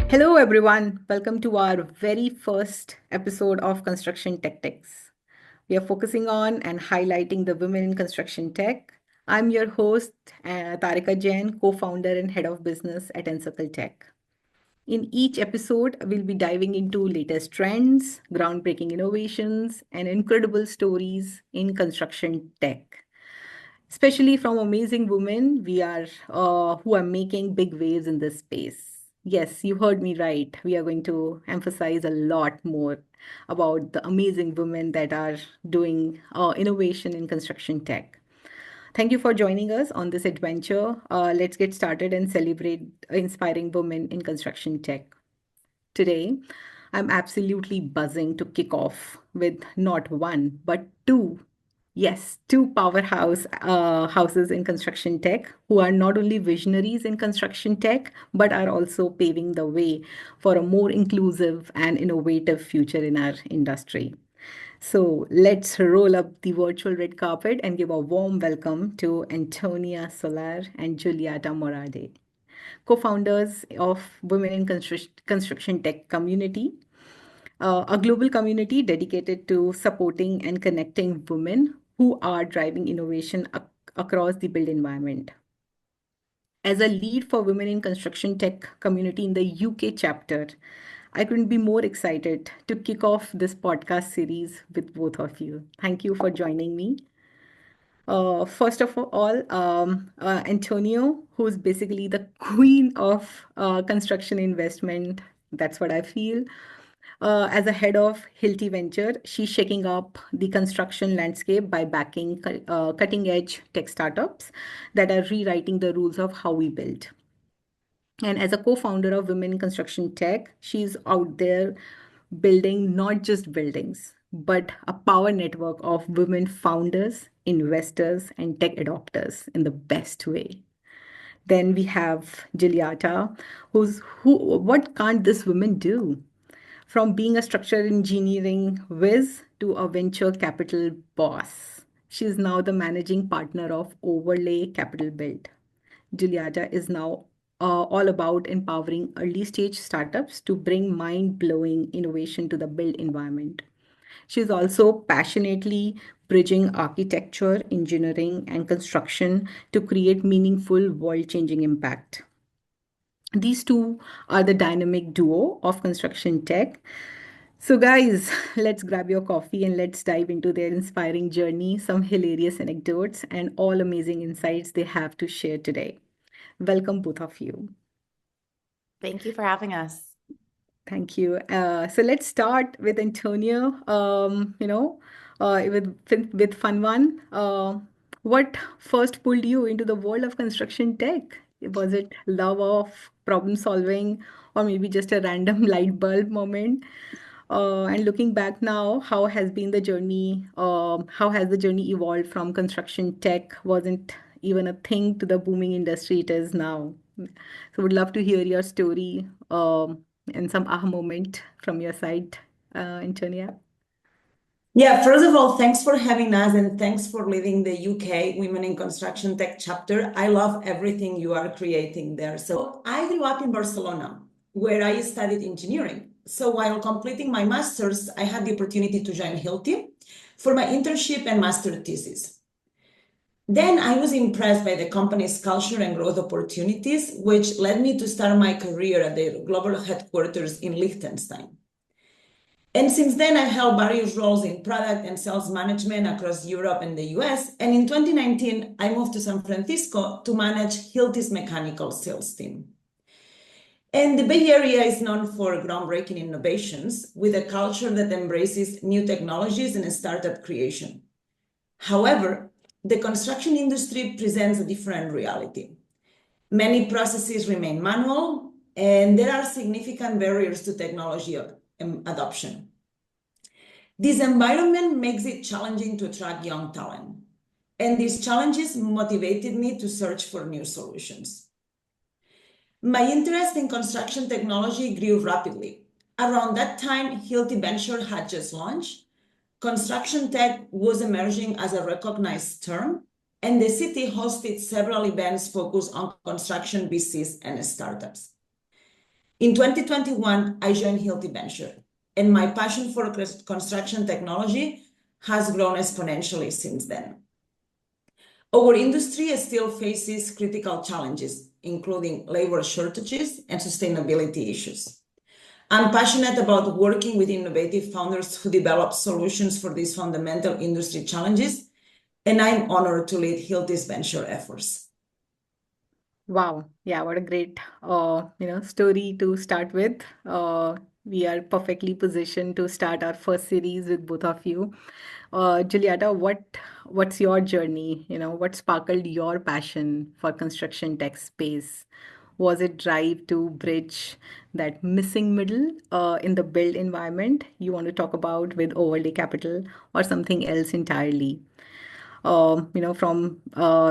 Hello, everyone. Welcome to our very first episode of Construction Tech-Tics. We are focusing on and highlighting the women in construction tech. I'm your host, Tarika Jain, co founder and head of business at Encircle Tech. In each episode, we'll be diving into latest trends, groundbreaking innovations, and incredible stories in construction tech, especially from amazing women who are making big waves in this space. Yes, you heard me right. We are going to emphasize a lot more about the amazing women that are doing innovation in construction tech. Thank you for joining us on this adventure. Let's get started and celebrate inspiring women in construction tech. Today, I'm absolutely buzzing to kick off with not one, but two. Yes, two powerhouse houses in construction tech who are not only visionaries in construction tech, but are also paving the way for a more inclusive and innovative future in our industry. So let's roll up the virtual red carpet and give a warm welcome to Antonia Soler and Julieta Moradei, co-founders of Women in Construction Tech Community, a global community dedicated to supporting and connecting women who are driving innovation across the built environment. As a lead for Women in Construction Tech Community in the UK chapter, I couldn't be more excited to kick off this podcast series with both of you. Thank you for joining me. First of all, Antonio, who's basically the queen of construction investment. That's what I feel. As a head of Hilti Venture, she's shaking up the construction landscape by backing cutting edge tech startups that are rewriting the rules of how we build. And as a co founder of Women in Construction Tech, she's out there building not just buildings, but a power network of women founders, investors, and tech adopters in the best way. Then we have Julieta, what can't this woman do? From being a structural engineering whiz to a venture capital boss. She is now the managing partner of Overlay Capital Build. Julieta is now all about empowering early stage startups to bring mind blowing innovation to the built environment. She is also passionately bridging architecture, engineering, and construction to create meaningful world changing impact. These two are the dynamic duo of construction tech. So, guys, let's grab your coffee and let's dive into their inspiring journey, some hilarious anecdotes, and all amazing insights they have to share today. Welcome, both of you. Thank you for having us. Thank you. So let's start with Antonio. With fun one. What first pulled you into the world of construction tech? Was it love of problem solving, or maybe just a random light bulb moment? And looking back now, how has been the journey? How has the journey evolved from construction tech wasn't even a thing to the booming industry it is now? So, would love to hear your story and some aha moment from your side, Antonia. Yeah, first of all, thanks for having us and thanks for leading the UK Women in Construction Tech chapter. I love everything you are creating there. So I grew up in Barcelona, where I studied engineering. So while completing my master's, I had the opportunity to join Hilti for my internship and master thesis. Then I was impressed by the company's culture and growth opportunities, which led me to start my career at their global headquarters in Liechtenstein. And since then, I've held various roles in product and sales management across Europe and the US. And in 2019, I moved to San Francisco to manage Hilti's mechanical sales team. And the Bay Area is known for groundbreaking innovations with a culture that embraces new technologies and startup creation. However, the construction industry presents a different reality. Many processes remain manual, and there are significant barriers to technology adoption. This environment makes it challenging to attract young talent, and these challenges motivated me to search for new solutions. My interest in construction technology grew rapidly. Around that time, Hilti Venture had just launched. Construction tech was emerging as a recognized term, and the city hosted several events focused on construction VCs and startups. In 2021, I joined Hilti Venture, and my passion for construction technology has grown exponentially since then. Our industry still faces critical challenges, including labor shortages and sustainability issues. I'm passionate about working with innovative founders who develop solutions for these fundamental industry challenges, and I'm honored to lead Hilti's venture efforts. Wow. Yeah, what a great story to start with. We are perfectly positioned to start our first series with both of you. Julieta, what's your journey? What sparkled your passion for construction tech space? Was it drive to bridge that missing middle in the build environment you want to talk about with overlay capital, or something else entirely? From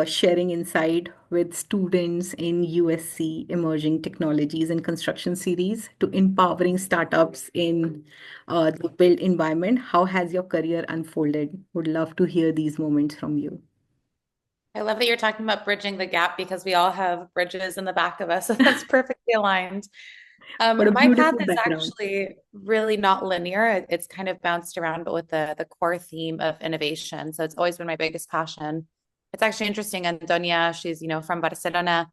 sharing insight with students in USC Emerging Technologies and Construction series to empowering startups in the built environment. How has your career unfolded? Would love to hear these moments from you. I love that you're talking about bridging the gap because we all have bridges in the back of us. So that's perfectly aligned. What a My path beautiful is background. actually really not linear. It's kind of bounced around, but with the core theme of innovation. So it's always been my biggest passion. It's actually interesting. Antonia, she's, from Barcelona.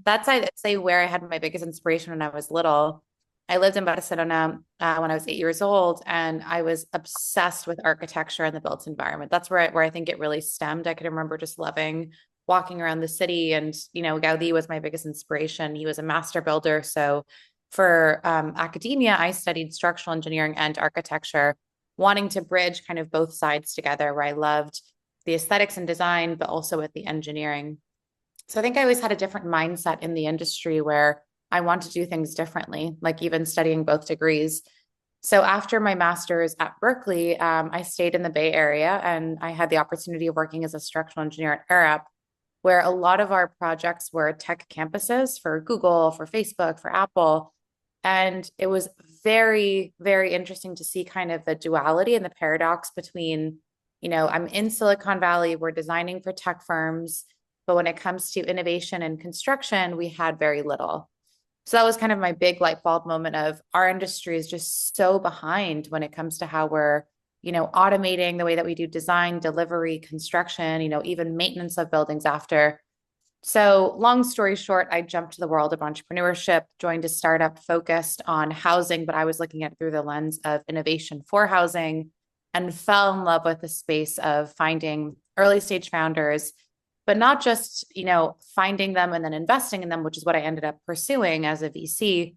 That's, I'd say, where I had my biggest inspiration when I was little. I lived in Barcelona when I was 8 years old, and I was obsessed with architecture and the built environment. That's where I think it really stemmed. I can remember just loving walking around the city, and Gaudi was my biggest inspiration. He was a master builder, so for academia, I studied structural engineering and architecture, wanting to bridge kind of both sides together, where I loved the aesthetics and design, but also with the engineering. So I think I always had a different mindset in the industry where I want to do things differently, like even studying both degrees. So after my master's at Berkeley, I stayed in the Bay Area, and I had the opportunity of working as a structural engineer at Arup, where a lot of our projects were tech campuses for Google, for Facebook, for Apple. And it was very, very interesting to see kind of the duality and the paradox between, I'm in Silicon Valley, we're designing for tech firms, but when it comes to innovation and construction, we had very little. So that was kind of my big light bulb moment of our industry is just so behind when it comes to how we're, automating the way that we do design, delivery, construction, even maintenance of buildings after. So long story short, I jumped to the world of entrepreneurship, joined a startup focused on housing, but I was looking at it through the lens of innovation for housing, and fell in love with the space of finding early stage founders, but not just, finding them and then investing in them, which is what I ended up pursuing as a VC,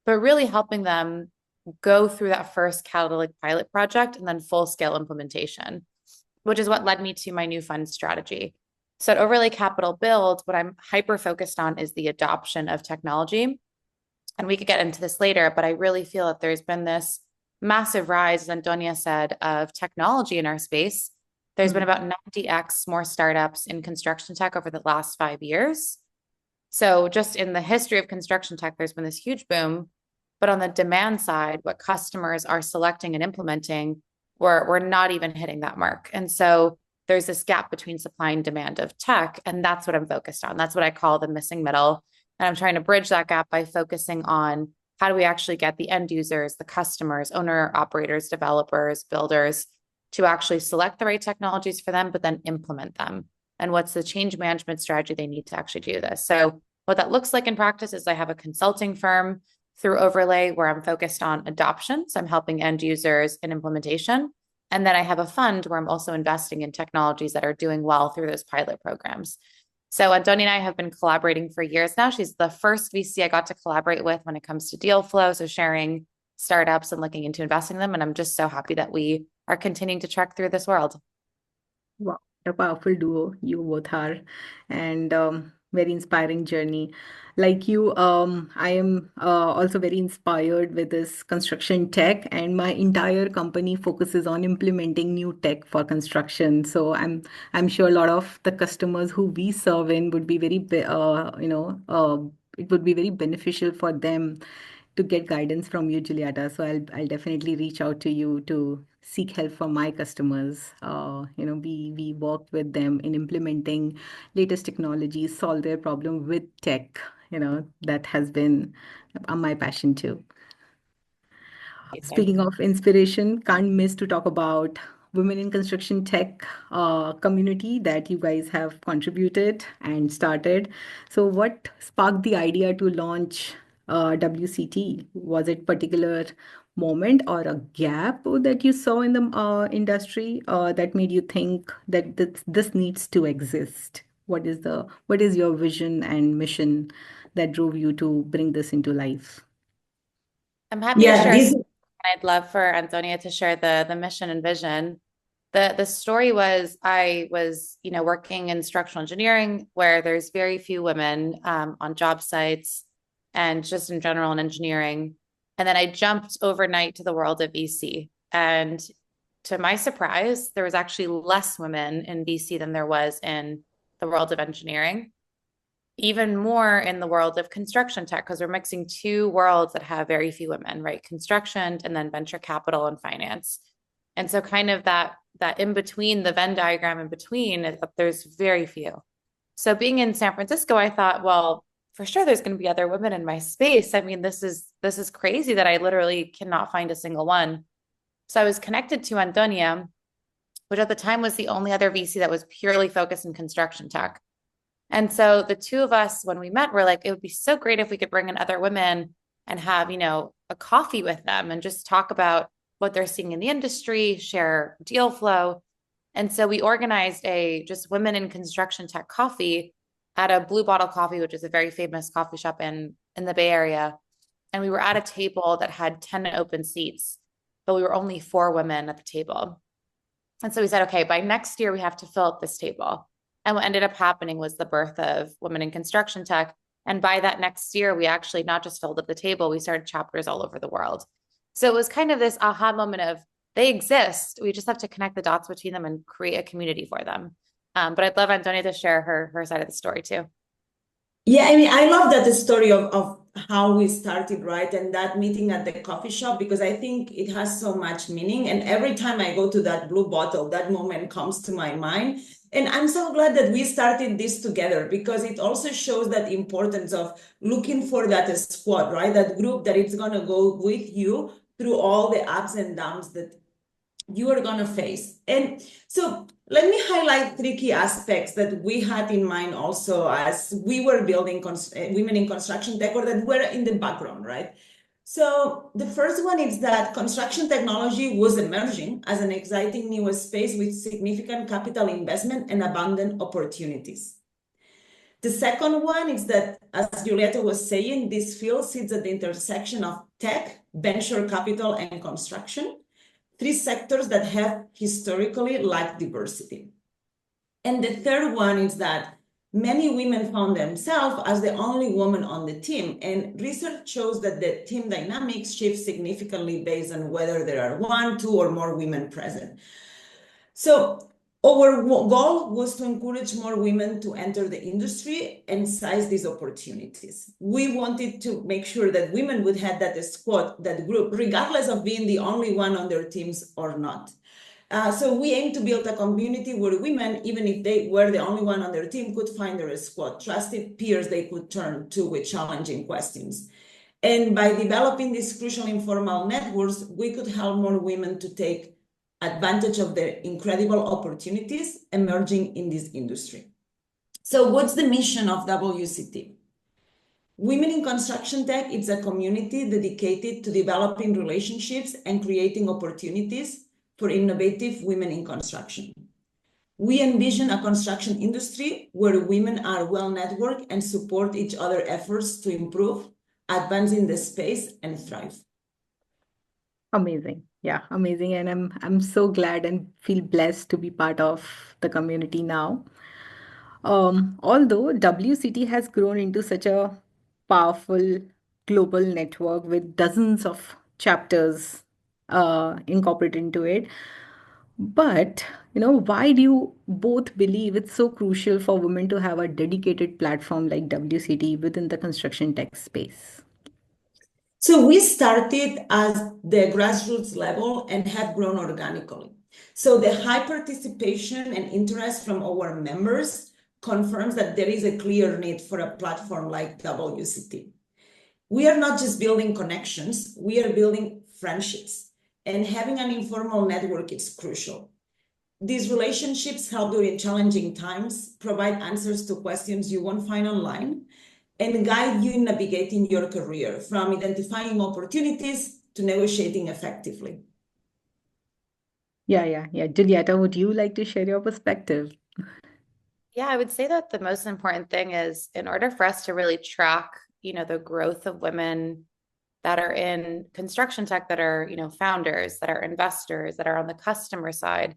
but really helping them go through that first catalytic pilot project and then full scale implementation, which is what led me to my new fund strategy. So at Overlay Capital Build, what I'm hyper focused on is the adoption of technology. And we could get into this later, but I really feel that there's been this massive rise, as Antonia said, of technology in our space. There's been about 90x more startups in construction tech over the last 5 years. So just in the history of construction tech, there's been this huge boom. But on the demand side, what customers are selecting and implementing, we're not even hitting that mark. And so there's this gap between supply and demand of tech. And that's what I'm focused on. That's what I call the missing middle. And I'm trying to bridge that gap by focusing on how do we actually get the end users, the customers, owner operators, developers, builders to actually select the right technologies for them, but then implement them. And what's the change management strategy they need to actually do this? So what that looks like in practice is I have a consulting firm through Overlay where I'm focused on adoption. So I'm helping end users in implementation. And then I have a fund where I'm also investing in technologies that are doing well through those pilot programs. So Antonia and I have been collaborating for years now. She's the first VC I got to collaborate with when it comes to deal flow. So sharing startups and looking into investing in them. And I'm just so happy that we are continuing to trek through this world. Wow, a powerful duo you both are, and very inspiring journey. Like you, I am also very inspired with this construction tech, and my entire company focuses on implementing new tech for construction. So I'm sure a lot of the customers who we serve in would be it would be very beneficial for them to get guidance from you, Julieta. So I'll definitely reach out to you to seek help from my customers. We work with them in implementing latest technologies, solve their problem with tech, that has been my passion too. Amazing. Speaking of inspiration, can't miss to talk about women in construction tech community that you guys have contributed and started. So what sparked the idea to launch WCT? Was it particular moment or a gap that you saw in the industry that made you think that this needs to exist? What is your vision and mission that drove you to bring this into life? I'm happy to share. I'd love for Antonia to share the mission and vision. The story was I was, working in structural engineering where there's very few women on job sites and just in general in engineering. And then I jumped overnight to the world of VC. And to my surprise, there was actually less women in VC than there was in the world of engineering. Even more in the world of construction tech, because we're mixing two worlds that have very few women, right? Construction and then venture capital and finance. And so kind of that in between, the Venn diagram in between, there's very few. So being in San Francisco, I thought, well, for sure there's going to be other women in my space. I mean, this is crazy that I literally cannot find a single one. So I was connected to Antonia, which at the time was the only other VC that was purely focused in construction tech. And so the two of us, when we met, were like, it would be so great if we could bring in other women and have, a coffee with them and just talk about what they're seeing in the industry, share deal flow. And so we organized a just women in construction tech coffee at a Blue Bottle Coffee, which is a very famous coffee shop in the Bay Area. And we were at a table that had 10 open seats, but we were only 4 women at the table. And so we said, okay, by next year, we have to fill up this table. And what ended up happening was the birth of Women in Construction Tech. And by that next year, we actually not just filled up the table, we started chapters all over the world. So it was kind of this aha moment of they exist. We just have to connect the dots between them and create a community for them. But I'd love Antonia to share her side of the story too. Yeah, I mean, I love that story of how we started, right? And that meeting at the coffee shop, because I think it has so much meaning. And every time I go to that Blue Bottle, that moment comes to my mind. And I'm so glad that we started this together, because it also shows that importance of looking for that squad, right? That group that is going to go with you through all the ups and downs that you are going to face. And so let me highlight 3 key aspects that we had in mind also as we were building women in construction tech, or that were in the background, right? So the first one is that construction technology was emerging as an exciting new space with significant capital investment and abundant opportunities. The second one is that, as Julieta was saying, this field sits at the intersection of tech, venture capital, and construction, 3 sectors that have historically lacked diversity. And the third one is that many women found themselves as the only woman on the team. And research shows that the team dynamics shift significantly based on whether there are 1, 2, or more women present. So our goal was to encourage more women to enter the industry and seize these opportunities. We wanted to make sure that women would have that squad, that group, regardless of being the only one on their teams or not. So we aim to build a community where women, even if they were the only one on their team, could find their squad, trusted peers they could turn to with challenging questions. And by developing these crucial informal networks, we could help more women to take advantage of the incredible opportunities emerging in this industry. So what's the mission of WCT? Women in Construction Tech is a community dedicated to developing relationships and creating opportunities for innovative women in construction. We envision a construction industry where women are well networked and support each other's efforts to improve, advance in the space, and thrive. Amazing. Yeah, amazing. And I'm so glad and feel blessed to be part of the community now. Although WCT has grown into such a powerful global network with dozens of chapters incorporated into it, but why do you both believe it's so crucial for women to have a dedicated platform like WCT within the construction tech space? So we started at the grassroots level and have grown organically. So the high participation and interest from our members confirms that there is a clear need for a platform like WCT. We are not just building connections, we are building friendships. And having an informal network is crucial. These relationships help during challenging times, provide answers to questions you won't find online, and guide you in navigating your career, from identifying opportunities to negotiating effectively. Yeah. Julieta, would you like to share your perspective? Yeah, I would say that the most important thing is, in order for us to really track, the growth of women that are in construction tech, that are, founders, that are investors, that are on the customer side,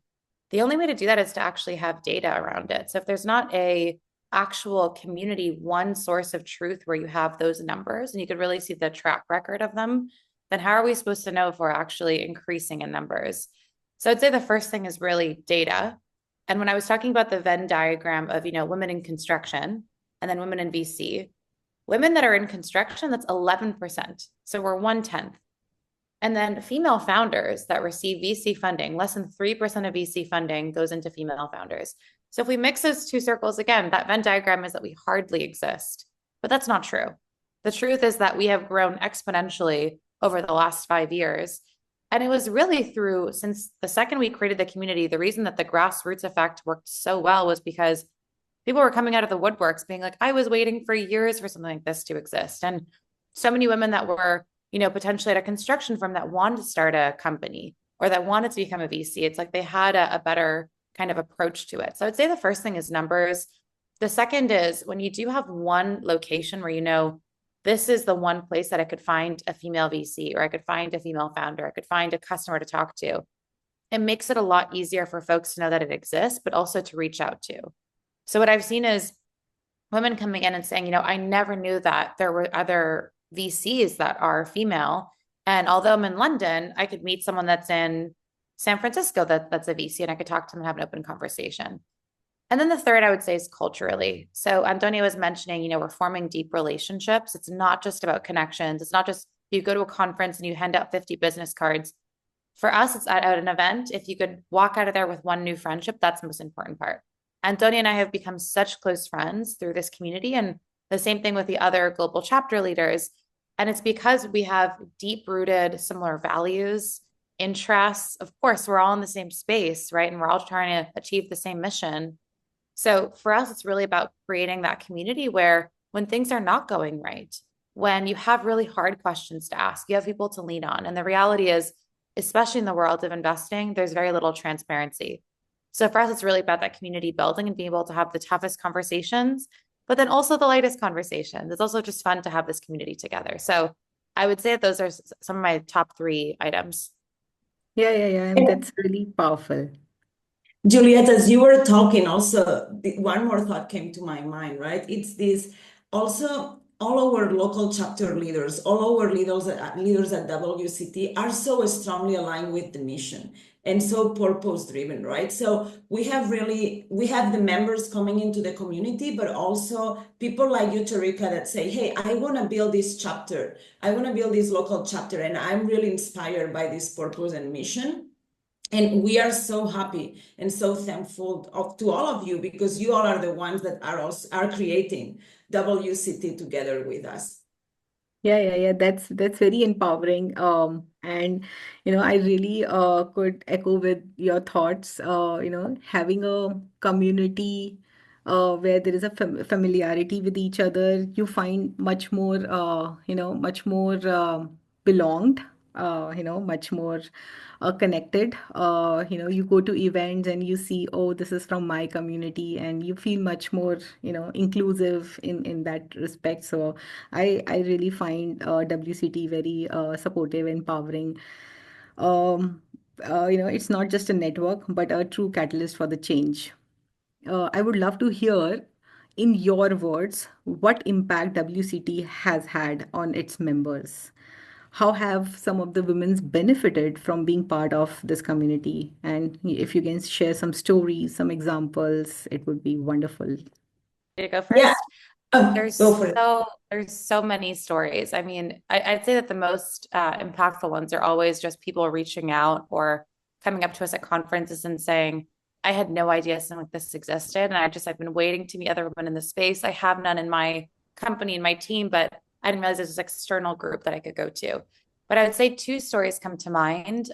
the only way to do that is to actually have data around it. So if there's not a actual community, one source of truth where you have those numbers and you could really see the track record of them, then how are we supposed to know if we're actually increasing in numbers? So I'd say the first thing is really data. And when I was talking about the Venn diagram of, women in construction and then women in VC, women that are in construction, that's 11%. So we're 1/10. And then female founders that receive VC funding, less than 3% of VC funding goes into female founders. So if we mix those two circles again, that Venn diagram is that we hardly exist. But that's not true. The truth is that we have grown exponentially over the last 5 years. And it was really through, since the second we created the community, the reason that the grassroots effect worked so well was because people were coming out of the woodworks being like, I was waiting for years for something like this to exist. And so many women that were, potentially at a construction firm that wanted to start a company or that wanted to become a VC, it's like they had a better kind of approach to it. So I'd say the first thing is numbers. The second is when you do have one location where this is the one place that I could find a female VC, or I could find a female founder, I could find a customer to talk to. It makes it a lot easier for folks to know that it exists, but also to reach out to. So what I've seen is women coming in and saying, I never knew that there were other VCs that are female. And although I'm in London, I could meet someone that's in San Francisco that's a VC, and I could talk to them and have an open conversation. And then the third I would say is culturally. So Antonia was mentioning, we're forming deep relationships. It's not just about connections. It's not just you go to a conference and you hand out 50 business cards. For us, it's at an event. If you could walk out of there with one new friendship, that's the most important part. Antonia and I have become such close friends through this community, and the same thing with the other global chapter leaders. And it's because we have deep-rooted similar values, interests. Of course, we're all in the same space, right? And we're all trying to achieve the same mission. So for us, it's really about creating that community where when things are not going right, when you have really hard questions to ask, you have people to lean on. And the reality is, especially in the world of investing, there's very little transparency. So for us, it's really about that community building and being able to have the toughest conversations, but then also the lightest conversations. It's also just fun to have this community together. So I would say that those are some of my top 3 items. Yeah. And that's really powerful. Juliet, as you were talking, also one more thought came to my mind, right? It's this also, all our local chapter leaders, all our leaders at WCT are so strongly aligned with the mission and so purpose driven, right? So we have the members coming into the community, but also people like you, Tarika, that say, hey, I want to build this chapter. I want to build this local chapter, and I'm really inspired by this purpose and mission. And we are so happy and so thankful to all of you, because you all are the ones that are creating WCT together with us. Yeah. That's very empowering. And I really could echo with your thoughts. Having a community where there is a familiarity with each other, you find much more, much more belonged. Much more connected. You go to events and you see, oh, this is from my community, and you feel much more, inclusive in that respect. So I really find WCT very supportive, empowering. It's not just a network, but a true catalyst for the change. I would love to hear, in your words, what impact WCT has had on its members. How have some of the women's benefited from being part of this community? And if you can share some stories, some examples, it would be wonderful. To go Yeah, first? go for it. There's so many stories. I mean, I'd say that the most impactful ones are always just people reaching out or coming up to us at conferences and saying, I had no idea something like this existed. And I've been waiting to meet other women in the space. I have none in my company and my team, but I didn't realize there's this external group that I could go to. But I would say two stories come to mind.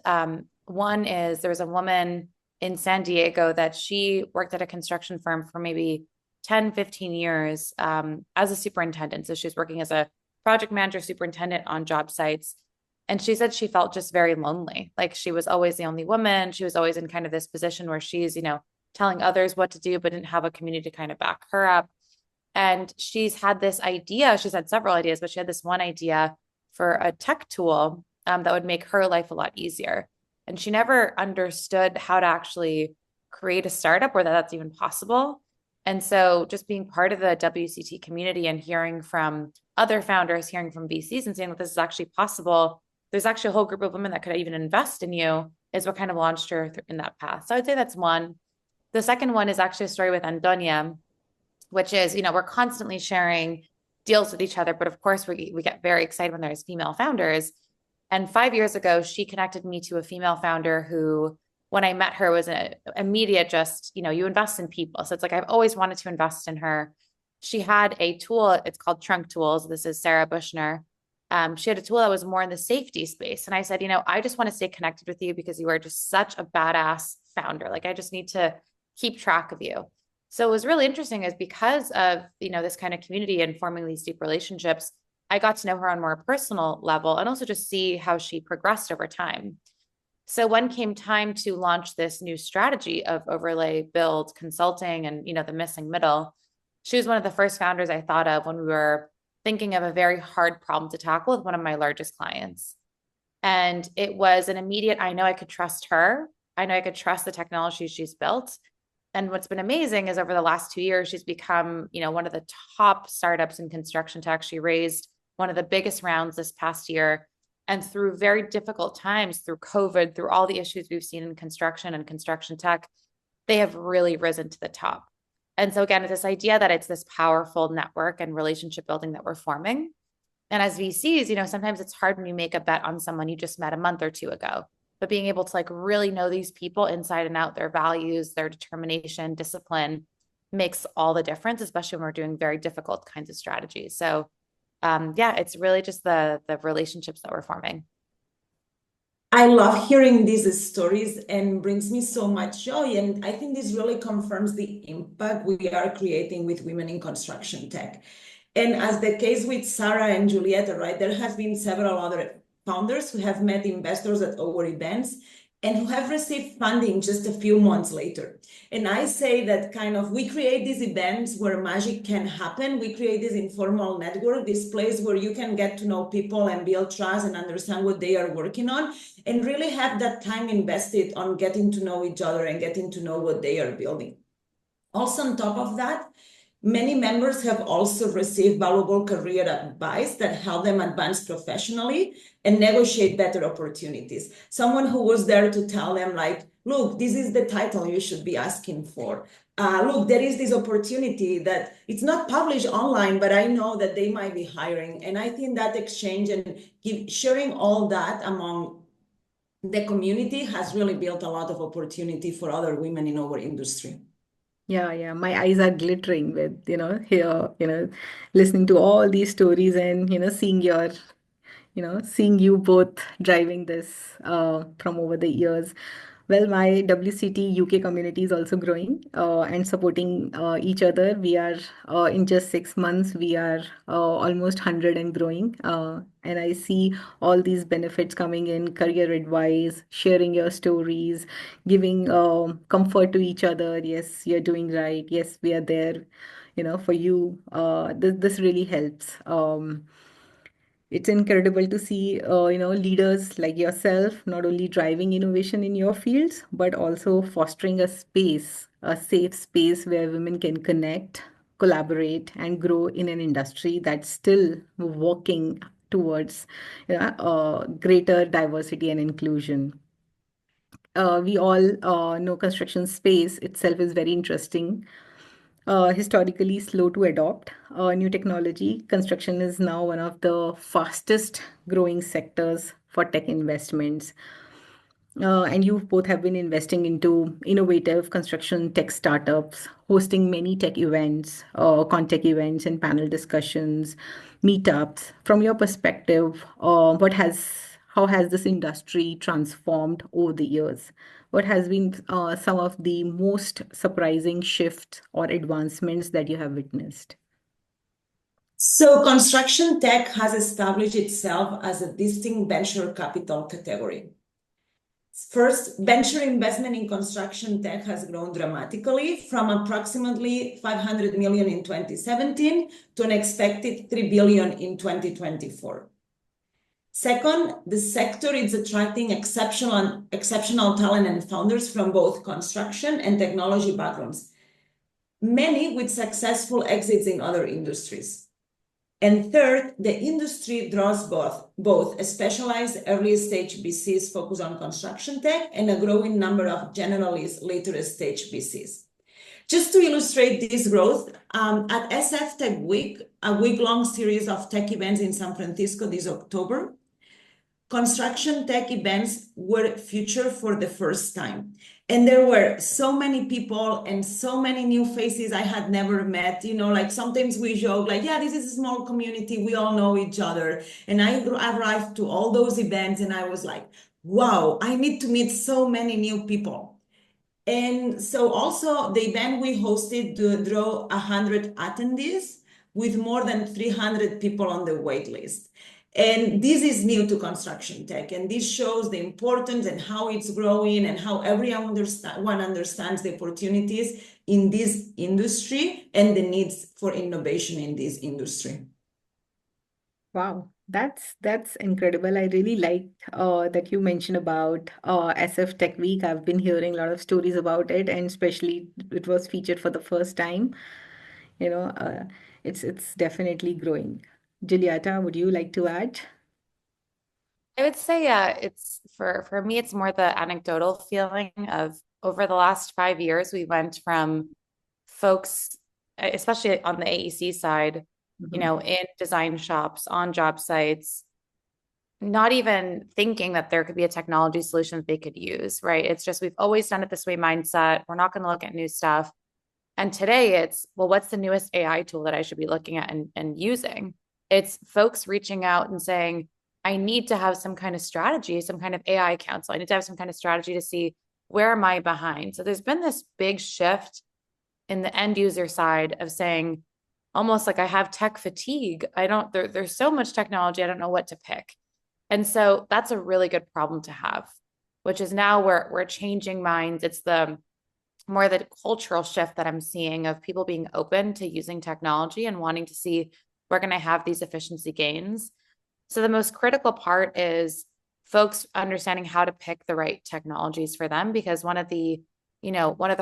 One is there was a woman in San Diego that she worked at a construction firm for maybe 10, 15 years as a superintendent. So she was working as a project manager, superintendent on job sites. And she said she felt just very lonely. Like she was always the only woman. She was always in kind of this position where she's, telling others what to do, but didn't have a community to kind of back her up. And she's had this idea. She's had several ideas, but she had this one idea for a tech tool that would make her life a lot easier. And she never understood how to actually create a startup or that that's even possible. And so just being part of the WCT community and hearing from other founders, hearing from VCs and saying that this is actually possible, there's actually a whole group of women that could even invest in you, is what kind of launched her in that path. So I'd say that's one. The second one is actually a story with Antonia, which is, we're constantly sharing deals with each other, but of course we get very excited when there's female founders. And 5 years ago, she connected me to a female founder who, when I met her, was an immediate just, you invest in people. So it's like, I've always wanted to invest in her. She had a tool, it's called Trunk Tools. This is Sarah Bushner. She had a tool that was more in the safety space. And I said, I just want to stay connected with you because you are just such a badass founder. Like, I just need to keep track of you. So it was really interesting is because of, this kind of community and forming these deep relationships, I got to know her on a more personal level and also just see how she progressed over time. So when came time to launch this new strategy of overlay, build, consulting, and, the missing middle, she was one of the first founders I thought of when we were thinking of a very hard problem to tackle with one of my largest clients. And it was an immediate, I know I could trust her. I know I could trust the technology she's built. And what's been amazing is over the last 2 years, she's become, one of the top startups in construction tech. She raised one of the biggest rounds this past year. And through very difficult times, through COVID, through all the issues we've seen in construction and construction tech, they have really risen to the top. And so again, this idea that it's this powerful network and relationship building that we're forming. And as VCs, sometimes it's hard when you make a bet on someone you just met a month or two ago. But being able to really know these people inside and out, their values, their determination, discipline makes all the difference, especially when we're doing very difficult kinds of strategies. So it's really just the relationships that we're forming. I love hearing these stories and brings me so much joy. And I think this really confirms the impact we are creating with women in construction tech. And as the case with Sarah and Julieta, right, there has been several other founders who have met investors at our events and who have received funding just a few months later. And I say that we create these events where magic can happen. We create this informal network, this place where you can get to know people and build trust and understand what they are working on and really have that time invested on getting to know each other and getting to know what they are building. Also, on top of that, many members have also received valuable career advice that help them advance professionally and negotiate better opportunities. Someone who was there to tell them look, this is the title you should be asking for. Look, there is this opportunity that it's not published online, but I know that they might be hiring. And I think that exchange and sharing all that among the community has really built a lot of opportunity for other women in our industry. Yeah. My eyes are glittering with, here, listening to all these stories and, seeing you both driving this from over the years. Well, my WCT UK community is also growing and supporting each other. We are in just 6 months, we are almost 100 and growing. And I see all these benefits coming in career advice, sharing your stories, giving comfort to each other. Yes, you're doing right. Yes, we are there, for you. This really helps. It's incredible to see, leaders like yourself not only driving innovation in your fields, but also fostering a safe space where women can connect, collaborate, and grow in an industry that's still working towards, greater diversity and inclusion. We all know construction space itself is very interesting, historically slow to adopt new technology. Construction is now one of the fastest growing sectors for tech investments. And you both have been investing into innovative construction tech startups, hosting many tech events, ConTech events, and panel discussions, meetups. From your perspective, how has this industry transformed over the years? What has been some of the most surprising shifts or advancements that you have witnessed? So construction tech has established itself as a distinct venture capital category. First, venture investment in construction tech has grown dramatically from approximately 500 million in 2017 to an expected 3 billion in 2024. Second, the sector is attracting exceptional talent and founders from both construction and technology backgrounds, many with successful exits in other industries. And third, the industry draws both a specialized early-stage VCs focused on construction tech and a growing number of generalist later-stage VCs. Just to illustrate this growth, at SF Tech Week, a week-long series of tech events in San Francisco this October, construction tech events were featured for the first time. And there were so many people and so many new faces I had never met. Like sometimes we joke, like, yeah, this is a small community. We all know each other. And I arrived to all those events and I was like, wow, I need to meet so many new people. And so also the event we hosted drew 100 attendees with more than 300 people on the wait list. And this is new to construction tech. And this shows the importance and how it's growing and how everyone understands the opportunities in this industry and the needs for innovation in this industry. Wow, that's incredible. I really liked that you mentioned about SF Tech Week. I've been hearing a lot of stories about it, and especially it was featured for the first time. You know, it's definitely growing. Julieta, would you like to add? I would say, yeah, it's for me, it's more the anecdotal feeling of over the last 5 years, we went from folks, especially on the AEC side, Mhm. in design shops, on job sites, not even thinking that there could be a technology solution that they could use, right? It's just we've always done it this way mindset. We're not going to look at new stuff. And today it's, well, what's the newest AI tool that I should be looking at and using? It's folks reaching out and saying, I need to have some kind of strategy, some kind of AI council. I need to have some kind of strategy to see where am I behind. So there's been this big shift in the end user side of saying, almost like I have tech fatigue. There's so much technology, I don't know what to pick. And so that's a really good problem to have, which is now we're changing minds. It's the more the cultural shift that I'm seeing of people being open to using technology and wanting to see where can I have these efficiency gains. So the most critical part is folks understanding how to pick the right technologies for them, because one of the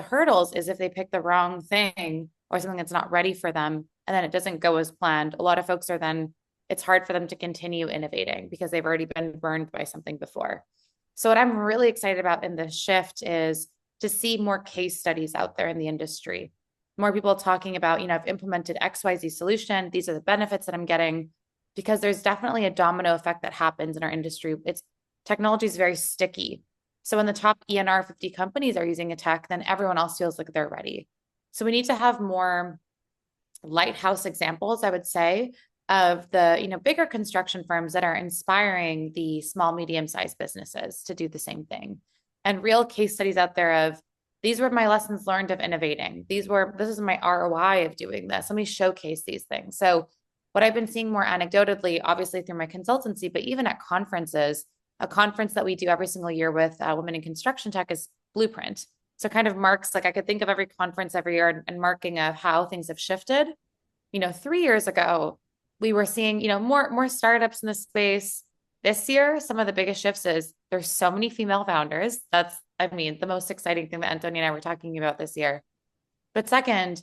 hurdles is if they pick the wrong thing or something that's not ready for them and then it doesn't go as planned. A lot of folks are then, it's hard for them to continue innovating because they've already been burned by something before. So what I'm really excited about in this shift is to see more case studies out there in the industry, more people talking about, I've implemented XYZ solution. These are the benefits that I'm getting, because there's definitely a domino effect that happens in our industry. Technology is very sticky. So when the top ENR 50 companies are using a tech, then everyone else feels like they're ready. So we need to have more lighthouse examples, I would say, of the bigger construction firms that are inspiring the small, medium-sized businesses to do the same thing, and real case studies out there of these were my lessons learned of innovating. This is my ROI of doing this. Let me showcase these things. So what I've been seeing more anecdotally, obviously through my consultancy, but even at conferences, a conference that we do every single year with women in construction tech is Blueprint. So kind of marks, like I could think of every conference every year and marking of how things have shifted. 3 years ago, we were seeing, more startups in the space. This year, some of the biggest shifts is there's so many female founders. That's, the most exciting thing that Antonia and I were talking about this year. But second,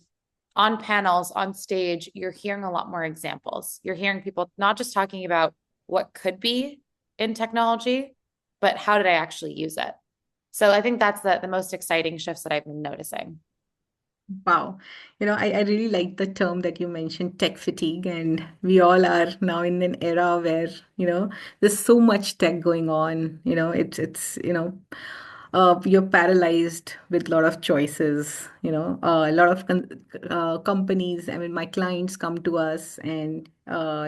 on panels, on stage, you're hearing a lot more examples. You're hearing people not just talking about what could be in technology, but how did I actually use it? So I think that's the most exciting shifts that I've been noticing. Wow. I really like the term that you mentioned, tech fatigue, and we all are now in an era where, there's so much tech going on. You're paralyzed with a lot of choices. A lot of companies, I mean, my clients come to us and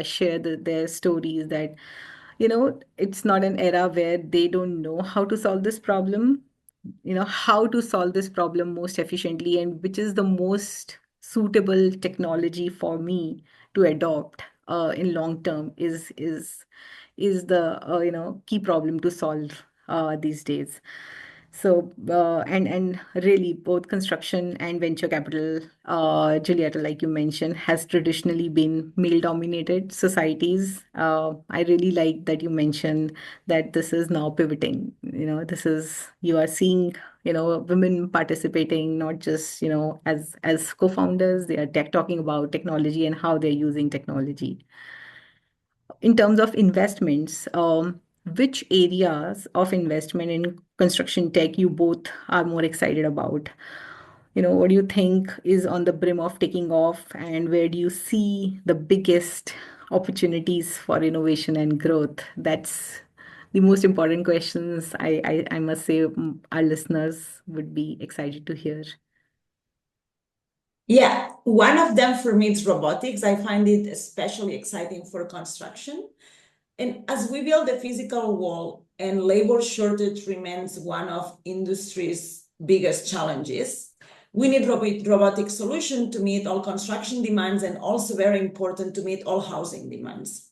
share their stories that, it's not an era where they don't know how to solve this problem, how to solve this problem most efficiently, and which is the most suitable technology for me to adopt in long term is the key problem to solve these days. So, and really, both construction and venture capital, Julieta, like you mentioned, has traditionally been male-dominated societies. I really like that you mentioned that this is now pivoting. You are seeing, women participating, not just, as co-founders, they are talking about technology and how they're using technology. In terms of investments, which areas of investment in construction tech you both are more excited about? What do you think is on the brim of taking off, and where do you see the biggest opportunities for innovation and growth? That's the most important questions I must say our listeners would be excited to hear. Yeah, one of them for me is robotics. I find it especially exciting for construction. And as we build the physical wall and labor shortage remains one of industry's biggest challenges, we need robotic solution to meet all construction demands and also very important to meet all housing demands.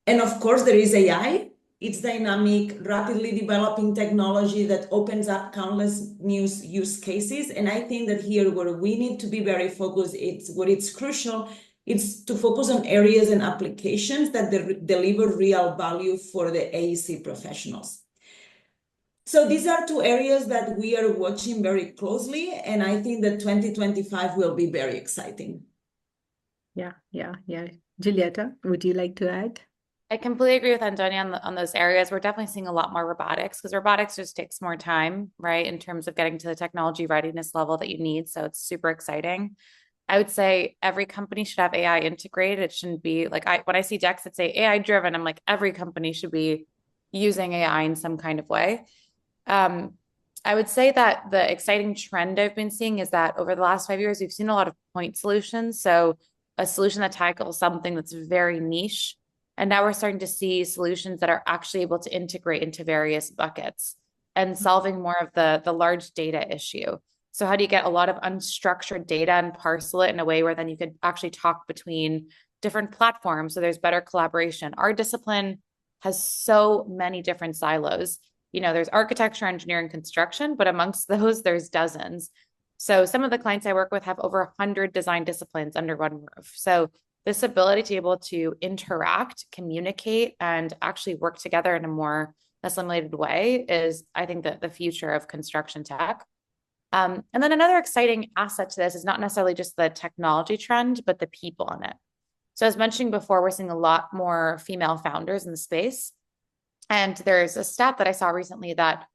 And of course, there is AI. It's dynamic, rapidly developing technology that opens up countless new use cases. And I think that here where we need to be very focused, it's crucial, it's to focus on areas and applications that deliver real value for the AEC professionals. So these are two areas that we are watching very closely, and I think that 2025 will be very exciting. Yeah. Julieta, would you like to add? I completely agree with Antonia on those areas. We're definitely seeing a lot more robotics because robotics just takes more time, right, in terms of getting to the technology readiness level that you need. So it's super exciting. I would say every company should have AI integrated. It shouldn't be like when I see decks that say AI driven, I'm like, every company should be using AI in some kind of way. I would say that the exciting trend I've been seeing is that over the last 5 years, we've seen a lot of point solutions. So a solution that tackles something that's very niche. And now we're starting to see solutions that are actually able to integrate into various buckets and solving more of the large data issue. So how do you get a lot of unstructured data and parcel it in a way where then you could actually talk between different platforms so there's better collaboration? Our discipline has so many different silos. There's architecture, engineering, construction, but amongst those, there's dozens. So some of the clients I work with have over 100 design disciplines under one roof. So this ability to be able to interact, communicate, and actually work together in a more assimilated way is, I think, the future of construction tech. And then another exciting asset to this is not necessarily just the technology trend, but the people in it. So as mentioned before, we're seeing a lot more female founders in the space. And there's a stat that I saw recently that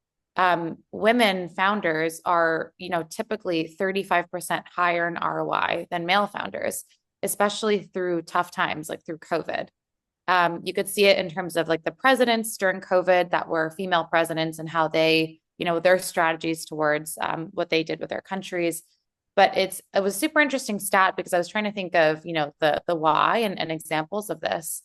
women founders are, typically 35% higher in ROI than male founders, especially through tough times, like through COVID. You could see it in terms of like the presidents during COVID that were female presidents and how they, their strategies towards what they did with their countries. But it was super interesting stat because I was trying to think of, the why and examples of this.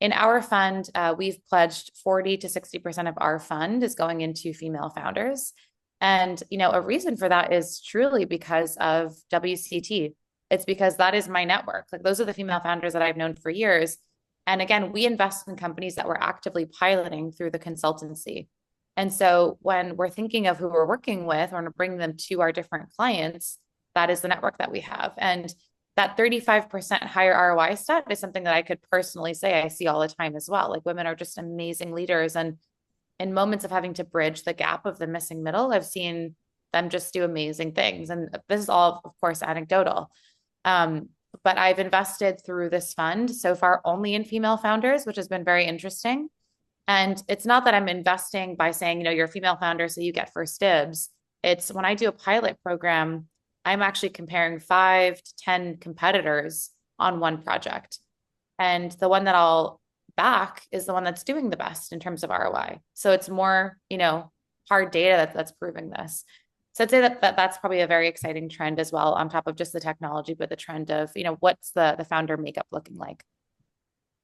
In our fund, we've pledged 40 to 60% of our fund is going into female founders. And, a reason for that is truly because of WCT. It's because that is my network. Like those are the female founders that I've known for years. And again, we invest in companies that we're actively piloting through the consultancy. And so when we're thinking of who we're working with, we're going to bring them to our different clients. That is the network that we have. And that 35% higher ROI stat is something that I could personally say I see all the time as well. Like women are just amazing leaders. And in moments of having to bridge the gap of the missing middle, I've seen them just do amazing things. And this is all, of course, anecdotal. But I've invested through this fund so far only in female founders, which has been very interesting. And it's not that I'm investing by saying, you're a female founder, so you get first dibs. It's when I do a pilot program, I'm actually comparing 5 to 10 competitors on one project. And the one that I'll back is the one that's doing the best in terms of ROI. So it's more, hard data that's proving this. So I'd say that's probably a very exciting trend as well, on top of just the technology, but the trend of, what's the founder makeup looking like.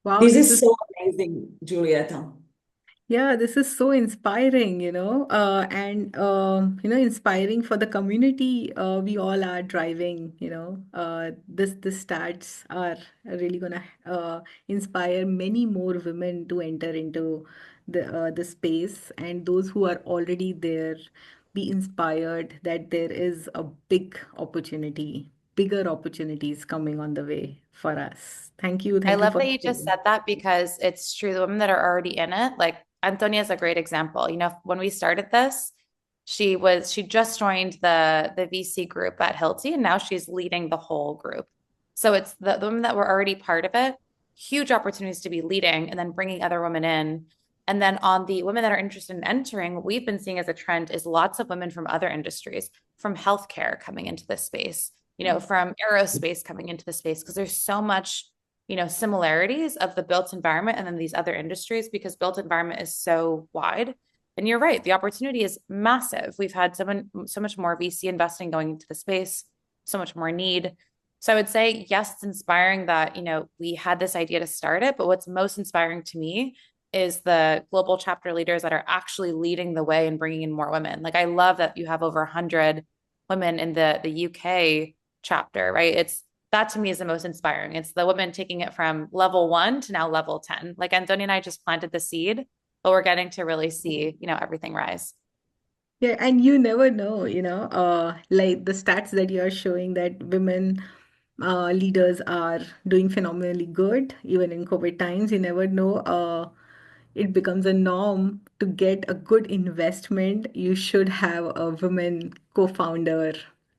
Wow, This this is is so amazing, Julieta. Yeah, this is so inspiring, and inspiring for the community. We all are driving, this stats are really gonna inspire many more women to enter into the space, and those who are already there be inspired that there is a bigger opportunities coming on the way for us. I Thank you love for that you just sharing. said that because it's true. The women that are already in it, like Antonia is a great example. When we started this, she just joined the VC group at Hilti, and now she's leading the whole group. So it's the women that were already part of it, huge opportunities to be leading and then bringing other women in. And then on the women that are interested in entering, what we've been seeing as a trend is lots of women from other industries, from healthcare coming into this space, from aerospace coming into the space, because there's so much similarities of the built environment and then these other industries, because built environment is so wide. And you're right, the opportunity is massive. We've had so much more VC investing going into the space, so much more need. So I would say, yes, it's inspiring that, we had this idea to start it, but what's most inspiring to me is the global chapter leaders that are actually leading the way and bringing in more women. Like, I love that you have over 100 women in the UK chapter, right? That to me is the most inspiring. It's the women taking it from level 1 to now level 10. Like Antonia and I just planted the seed, but we're getting to really see, everything rise. Yeah, and you never know, like the stats that you're showing that women leaders are doing phenomenally good, even in COVID times. You never know. It becomes a norm to get a good investment. You should have a woman co-founder,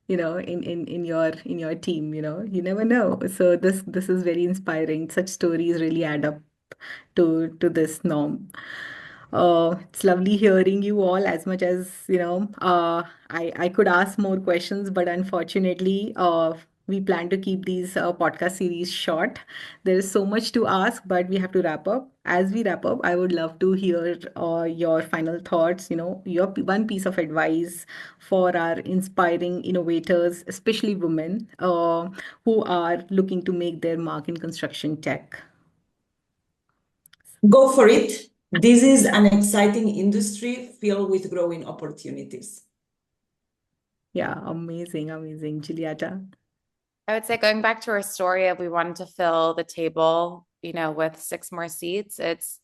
in your team, You never know. So this is very inspiring. Such stories really add up to this norm. It's lovely hearing you all as much as, I could ask more questions, but unfortunately, we plan to keep these podcast series short. There is so much to ask, but we have to wrap up. As we wrap up, I would love to hear your final thoughts, your one piece of advice for our inspiring innovators, especially women, who are looking to make their mark in construction tech. Go for it. This is an exciting industry filled with growing opportunities. Yeah, amazing, Julieta. I would say, going back to our story of we wanted to fill the table, with 6 more seats, it's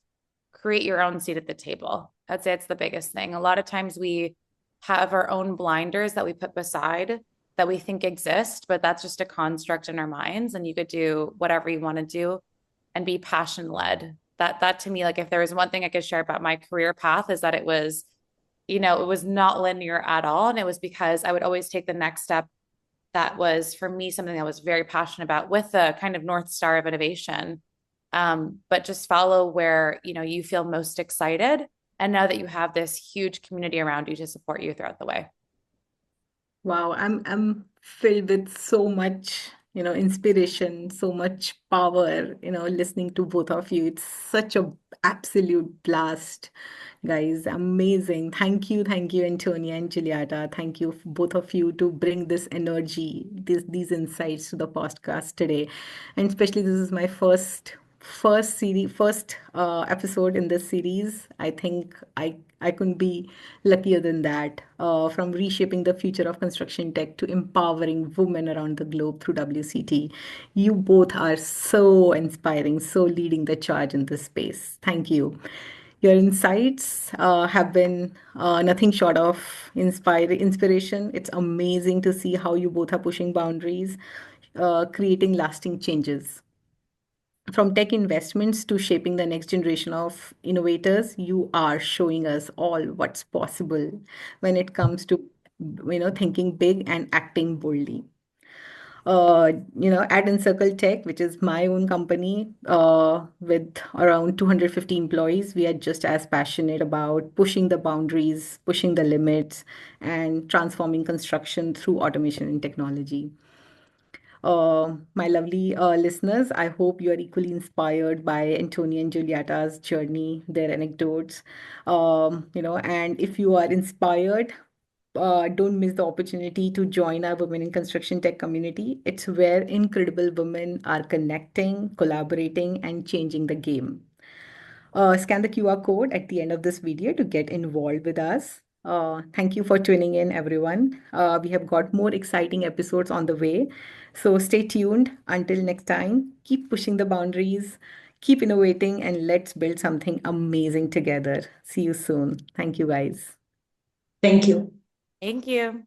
create your own seat at the table. I'd say it's the biggest thing. A lot of times we have our own blinders that we put beside that we think exist, but that's just a construct in our minds. And you could do whatever you want to do and be passion led. That to me, like, if there was one thing I could share about my career path, is that it was, it was not linear at all. And it was because I would always take the next step that was, for me, something I was very passionate about, with a kind of North Star of innovation. But just follow where, you feel most excited, and know that you have this huge community around you to support you throughout the way. Wow, I'm filled with so much, inspiration, so much power, listening to both of you. It's such a absolute blast, guys. Amazing. Thank you, Antonia and Julieta. Thank you, both of you, to bring this energy, these insights to the podcast today. And especially, this is my first episode in this series. I think I couldn't be luckier than that. From reshaping the future of construction tech to empowering women around the globe through WCT, you both are so inspiring, so leading the charge in this space. Thank you. Your insights have been nothing short of inspiration. It's amazing to see how you both are pushing boundaries, creating lasting changes. From tech investments to shaping the next generation of innovators, you are showing us all what's possible when it comes to, thinking big and acting boldly. At Encircle Tech, which is my own company, with around 250 employees, we are just as passionate about pushing the boundaries, pushing the limits, and transforming construction through automation and technology. My lovely listeners, I hope you are equally inspired by Antonia and Julieta's journey, their anecdotes. And if you are inspired, don't miss the opportunity to join our Women in Construction Tech community. It's where incredible women are connecting, collaborating, and changing the game. Scan the QR code at the end of this video to get involved with us. Thank you for tuning in, everyone. We have got more exciting episodes on the way. So stay tuned. Until next time, keep pushing the boundaries, keep innovating, and let's build something amazing together. See you soon. Thank you, guys. Thank you. Thank you.